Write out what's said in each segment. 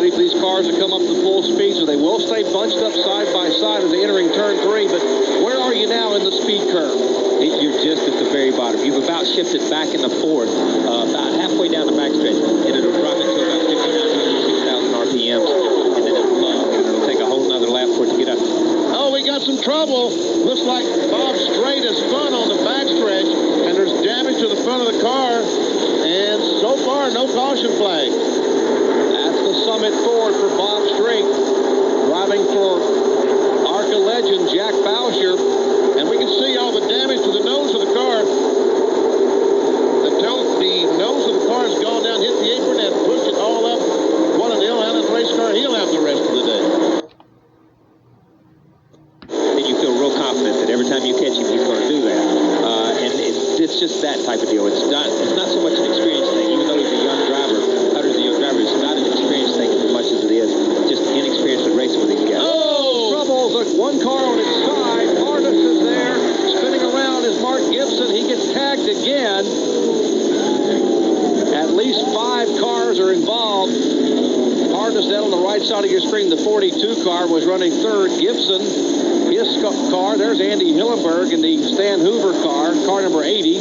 ready for these cars to come up to full speed, so they will stay bunched up side by side as they entering turn 3. But where are you now in the speed curve? You're just at the very bottom. You've about shifted back in the fourth, about halfway down the backstretch, and it'll drop into about 5,900, 6,000 RPMs, and then it'll take a whole nother lap for it to get up. Oh, we got some trouble. Looks like Bob Strait has spun on the backstretch, and there's damage to the front of the car, and so far, no caution flag. That's the Summit Ford for Bob Strait, driving for ARCA legend Jack Bowsher. And we can see all the damage to the nose of the car. The nose of the car has gone down, hit the apron, and pushed it all up. What an ill-handled race car. He'll have the rest of the day. And you feel real confident that every time you catch him, he's going to do that. And it's just that type of deal. It's not so much an experience thing. Even though he's a young driver, Hutter's a young driver, it's not an experience thing as much as it is just inexperience with racing with these guys. Oh! Trouble. Look, one car on its side. Hardness is there. Spinning around is Mark Gibson. He gets tagged again. At least 5 cars are involved. Hardness down on the right side of your screen. The 42 car was running third. Gibson, his car. There's Andy Hillenberg in the Stan Hoover car number 80.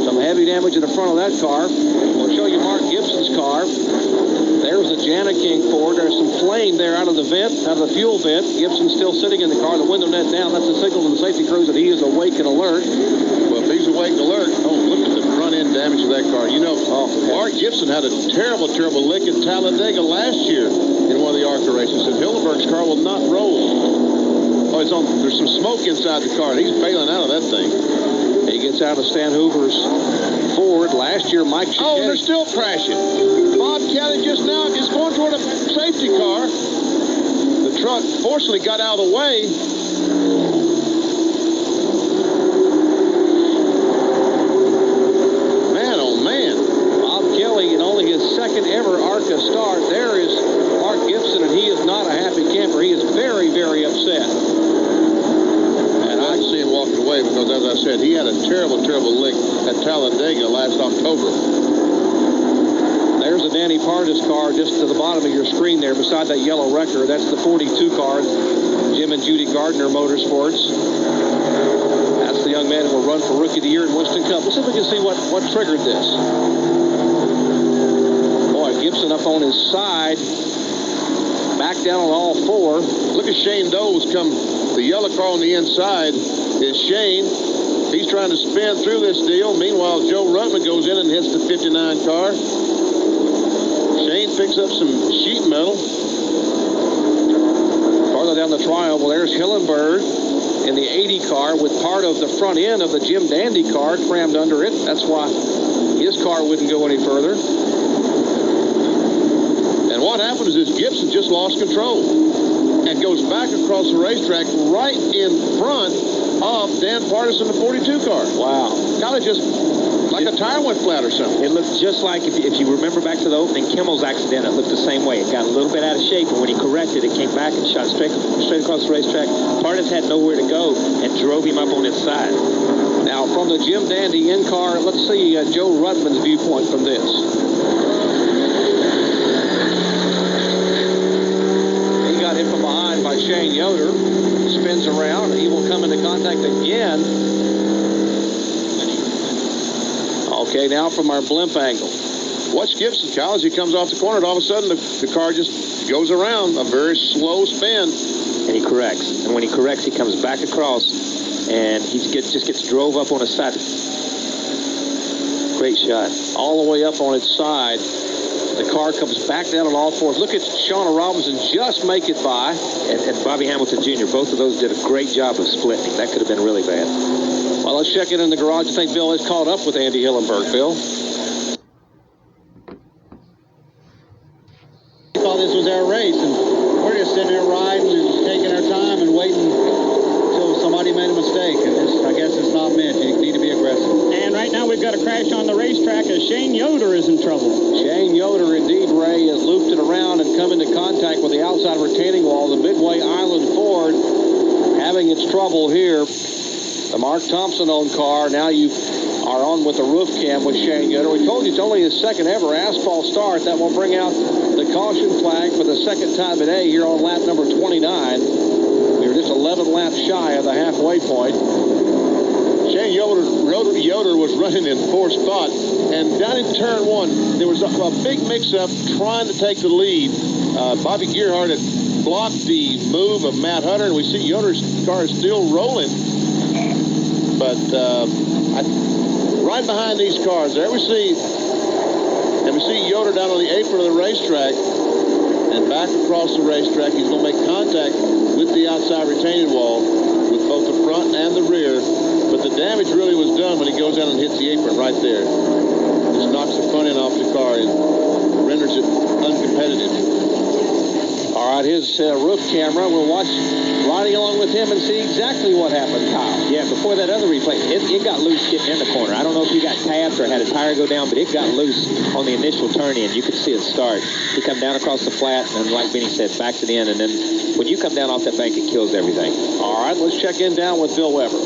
Some heavy damage in the front of that car. We'll show you Mark Gibson's car. There's the Jana King Ford. There's some flame there out of the vent, out of the fuel vent. Gibson's still sitting in the car. The window net down. That's a signal to the safety crews that he is awake and alert. Well, if he's awake and alert, look at the front end damage of that car. You know, Mark Gibson had a terrible, terrible lick at Talladega last year in one of the ARCA races, and Hillenberg's car will not roll. Oh, there's some smoke inside the car, and he's bailing out of that thing. He gets out of Stan Hoover's Ford. Last year, Mike Chichetti. Oh, they're still crashing. Bob Kelly just now is going toward a safety car. The truck fortunately got out of the way. Man, oh man. Bob Kelly in only his second ever ARCA start. There is Mark Gibson, and he is not a happy camper. He is very, very upset. And I see him walking away because, as I said, he had a terrible, terrible lick at Talladega last October. There's a Danny Pardis car just to the bottom of your screen there beside that yellow wrecker. That's the 42 car, Jim and Judy Gardner Motorsports. That's the young man who will run for Rookie of the Year in Winston Cup. Let's see if we can see what triggered this. Boy, Gibson up on his side. Back down on all 4. Look at Shane Doe's come. The yellow car on the inside is Shane. He's trying to spin through this deal. Meanwhile, Joe Ruttman goes in and hits the 59 car. Shane picks up some sheet metal. Farther down the trial, well, there's Hillenberg in the 80 car with part of the front end of the Jim Dandy car crammed under it. That's why his car wouldn't go any further. And what happens is Gibson just lost control and goes back across the racetrack right in front of Dan Pardis in the 42 car. Wow. Kind of just like a tire went flat or something. It looked just like, if you remember back to the opening, Kimmel's accident, it looked the same way. It got a little bit out of shape, and when he corrected, it came back and shot straight across the racetrack. Pardis had nowhere to go and drove him up on his side. Now, from the Jim Dandy in-car, let's see Joe Ruttman's viewpoint from this. He got hit from behind by Shane Yoder. Spins around. He will come into contact again. Okay, now from our blimp angle. Watch Gibson, Kyle, as he comes off the corner, and all of a sudden the car just goes around a very slow spin. And he corrects. And when he corrects, he comes back across, and he just gets drove up on his side. Great shot. All the way up on its side. The car comes back down on all 4s. Look at Shauna Robinson just make it by. And Bobby Hamilton Jr., both of those did a great job of splitting. That could have been really bad. Well, let's check it in the garage. I think Bill is caught up with Andy Hillenberg. Bill? We thought this was our race, and we're just sitting there riding and taking our time and waiting until somebody made a mistake. And I guess it's not meant. You need to be aggressive. And right now we've got a crash on the racetrack as Shane Yoder is in trouble. Shane Yoder, indeed, Ray, has looped it around and come into contact with the outside retaining wall. The Midway Island Ford having its trouble here. The Mark Thompson-owned car. Now you are are on with the roof cam with Shane Yoder. We told you it's only his second ever asphalt start. That will bring out the caution flag for the second time today here on lap number 29. We were just 11 laps shy of the halfway point. Shane Yoder was running in fourth spot, and down in turn one, there was a big mix-up trying to take the lead. Bobby Gerhardt had blocked the move of Matt Hunter, and we see Yoder's car is still rolling. But right behind these cars, there we see Yoder down on the apron of the racetrack, and back across the racetrack, he's going to make contact with the outside retaining wall with both the front and the rear. But the damage really was done when he goes down and hits the apron right there. Just knocks the front end off the car and renders it uncompetitive. All right, his roof camera. We'll watch riding along with him and see exactly what happened, Kyle. Yeah, before that other replay, it got loose getting in the corner. I don't know if he got tapped or had a tire go down, but it got loose on the initial turn-in. You could see it start. He come down across the flat, and like Benny said, backed it in, and then when you come down off that bank, it kills everything. All right, let's check in down with Bill Weber.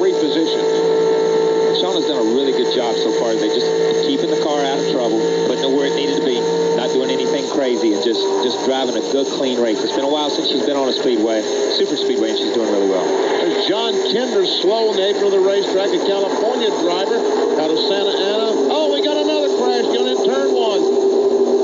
Repositioned. Sean has done a really good job so far. They just keeping the car out of trouble, putting it where it needed to be, not doing anything crazy, and just driving a good, clean race. It's been a while since she's been on a speedway, super speedway, and she's doing really well. There's John Kinder slow in the apron of the racetrack, a California driver out of Santa Ana. Oh, we got another crash going in turn one.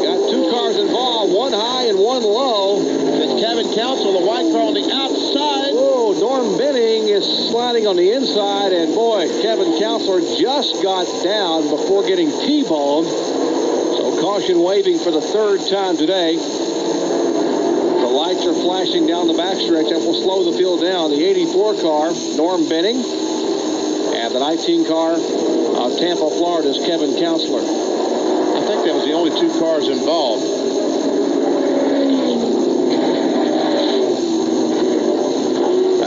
Got two cars involved, one high and one low. It's Kevin Council, the white car on the outside. Oh, Norm Benning is sliding on the inside, and boy, Kevin Counselor just got down before getting T-boned. So caution waving for the third time today. The lights are flashing down the backstretch. That will slow the field down. The 84 car, Norm Benning, and the 19 car of Tampa, Florida's Kevin Counselor. I think that was the only two cars involved.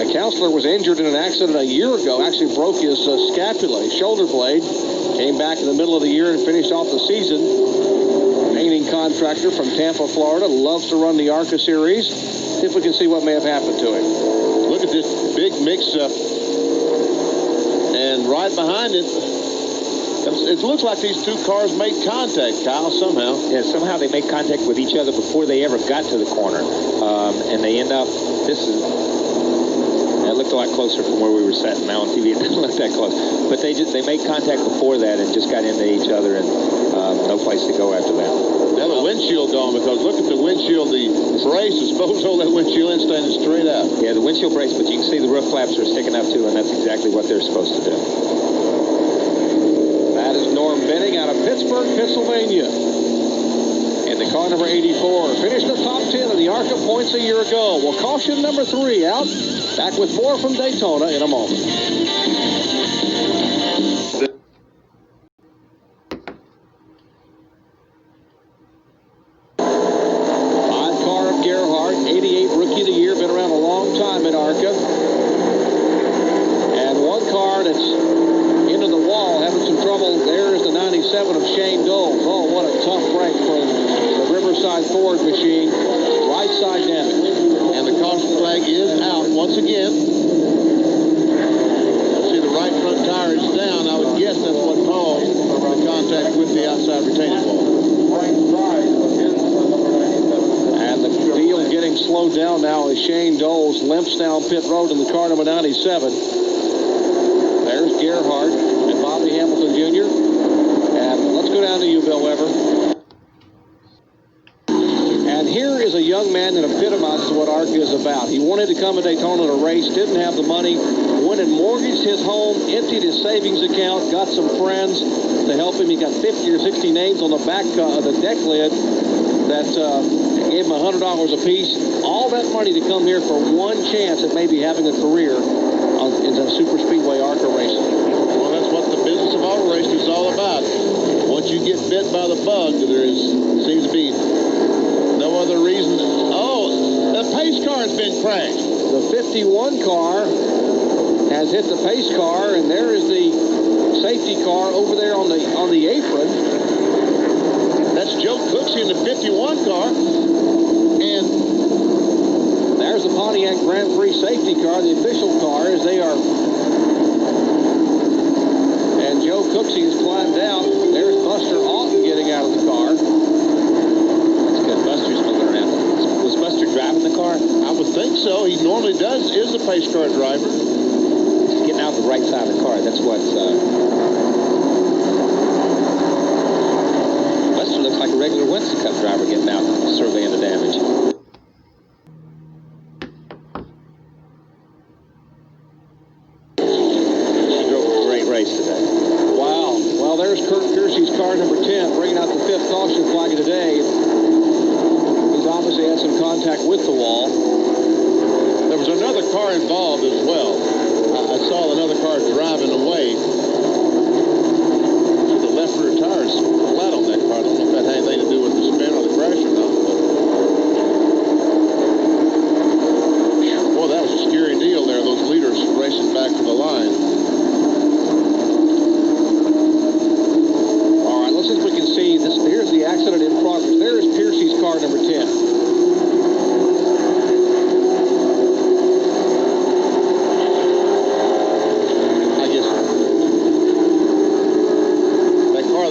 Counselor was injured in an accident a year ago. Actually broke his scapula, his shoulder blade. Came back in the middle of the year and finished off the season. Painting contractor from Tampa, Florida. Loves to run the ARCA series. See if we can see what may have happened to him. Look at this big mix-up. And right behind it, it looks like these two cars made contact, Kyle, somehow. Yeah, somehow they made contact with each other before they ever got to the corner. And they end up, it looked a lot closer from where we were sitting. Now on TV, it didn't look that close. But they made contact before that and just got into each other, and no place to go after that. Now the windshield gone, because look at the windshield. The brace is supposed to hold that windshield in standing straight out. Yeah, the windshield brace, but you can see the roof flaps are sticking up too, and that's exactly what they're supposed to do. That is Norm Benning out of Pittsburgh, Pennsylvania. And the car number 84 finished the top 10 of the ARCA points a year ago. Well, caution number 3 out. Back with more from Daytona in a moment. Odd car of Gerhardt, 88 Rookie of the Year, been around a long time at ARCA. And one car that's into the wall, having some trouble. There is the 97 of Shane Doles. Oh, what a tough break for the Riverside Ford machine. Right side damage. And the caution flag is out once again. See, the right front tire is down. I would guess that's what caused the contact with the outside retaining wall. And the field getting slowed down now as Shane Doles limps down pit road in the car number 97. There's Gerhardt and Bobby Hamilton Jr. And let's go down to you, Bill Weber. And here is a young man that epitomizes what ARCA is about. He wanted to come to Daytona to race, didn't have the money, went and mortgaged his home, emptied his savings account, got some friends to help him. He got 50 or 60 names on the back of the deck lid that gave him $100 a piece. All that money to come here for one chance at maybe having a career in the super speedway ARCA racing. Well, that's what the business of auto racing is all about. Once you get bit by the bug, seems to be no other reason. Oh, the pace car has been crashed. The 51 car has hit the pace car, and there is the safety car over there on the apron. That's Joe Cooksey in the 51 car. And there's the Pontiac Grand Prix safety car, the official car, as they are Cooksey has climbed out. There's Buster Alton getting out of the car. That's good. Buster's moving around. Was Buster driving the car? I would think so. He normally is a pace car driver. He's getting out the right side of the car. That's what's... Buster looks like a regular Winston Cup driver getting out surveying the damage. She drove a great race today. Wow. Well, there's Kurt Piercy's car number 10, bringing out the 5th caution flag of the day. He's obviously had some contact with the wall. There was another car involved as well. I saw another car driving away. The left rear tires flat on that car. I don't know if that had anything to do with the spin or the crash or not. Boy, that was a scary deal there. Those leaders racing back to the line. All right, let's see if we can see this. Here's the accident in progress. There is Piercy's car number 10.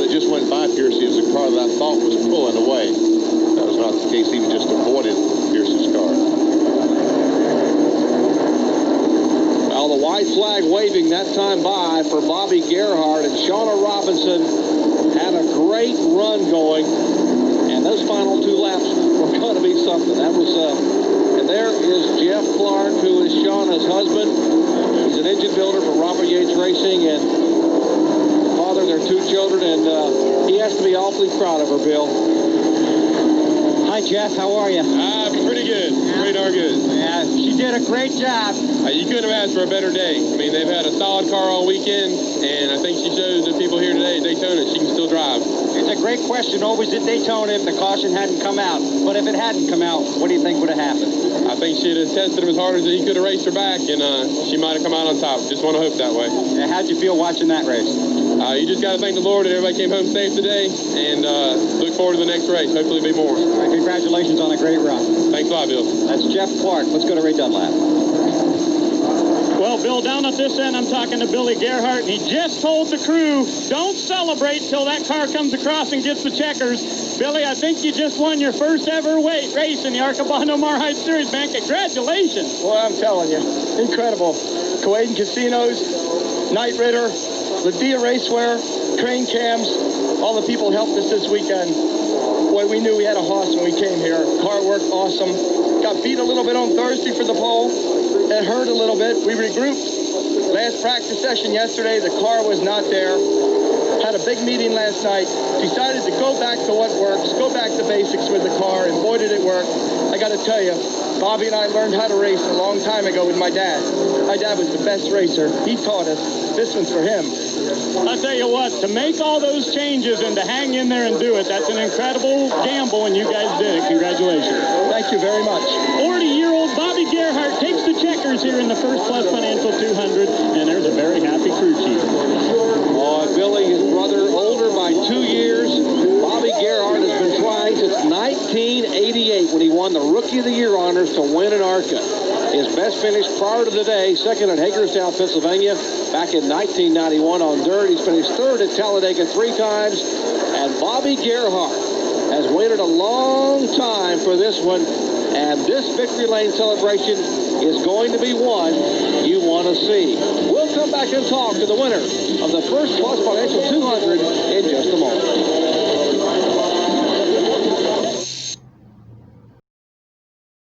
Just went by Piercy is a car that I thought was pulling away. That was not the case. He just avoided Piercy's car. Well, the white flag waving that time by for Bobby Gerhardt, and Shauna Robinson had a great run going, and those final 2 laps were going to be something. That was and there is Jeff Clark, who is Shauna's husband. He's an engine builder for Robert Yates Racing, and their 2 children, and he has to be awfully proud of her, Bill. Hi, Jeff. How are you? Pretty good. Pretty darn good. Yeah, she did a great job. You couldn't have asked for a better day. I mean, they've had a solid car all weekend, and I think she shows the people here today at Daytona she can still drive. It's a great question always at Daytona if the caution hadn't come out. But if it hadn't come out, what do you think would have happened? I think she'd have tested him as hard as he could have raced her back, and she might have come out on top. Just want to hope that way. How'd you feel watching that race? You just got to thank the Lord that everybody came home safe today, and look forward to the next race. Hopefully there'll be more. Congratulations on a great run. Thanks a lot, Bill. That's Jeff Clark. Let's go to Ray Dunlap. Well, Bill, down at this end, I'm talking to Billy Gerhardt, and he just told the crew, don't celebrate till that car comes across and gets the checkers. Billy, I think you just won your first ever race in the ARCA Bondo Mar-Hyde Series, man. Congratulations. Well, I'm telling you, incredible. Kuwait Casinos, Knight Ritter, Ladia Racewear, Crane Cams, all the people helped us this weekend. Boy, we knew we had a horse when we came here. Car worked awesome. Got beat a little bit on Thursday for the pole. It hurt a little bit. We regrouped. Last practice session yesterday, the car was not there. Had a big meeting last night. Decided to go back to what works, go back to basics with the car, and boy, did it work. I got to tell you, Bobby and I learned how to race a long time ago with my dad. My dad was the best racer. He taught us. This one's for him. I'll tell you what, to make all those changes and to hang in there and do it, that's an incredible gamble, and you guys did it. Congratulations. Thank you very much. 40-year-old Bobby Gerhardt takes the checkers here in the FirstPlus Financial 200, and there's a very happy crew chief. Oh, Billy, his brother, older by 2 years. Bobby Gerhardt has been trying since 1988 when he won the Rookie of the Year honors to win an ARCA. His best finish prior to the day, second at Hagerstown, Pennsylvania, back in 1991 on dirt. He's finished third at Talladega 3 times. And Bobby Gerhardt has waited a long time for this one. And this victory lane celebration is going to be one you want to see. We'll come back and talk to the winner of the FirstPlus Financial 200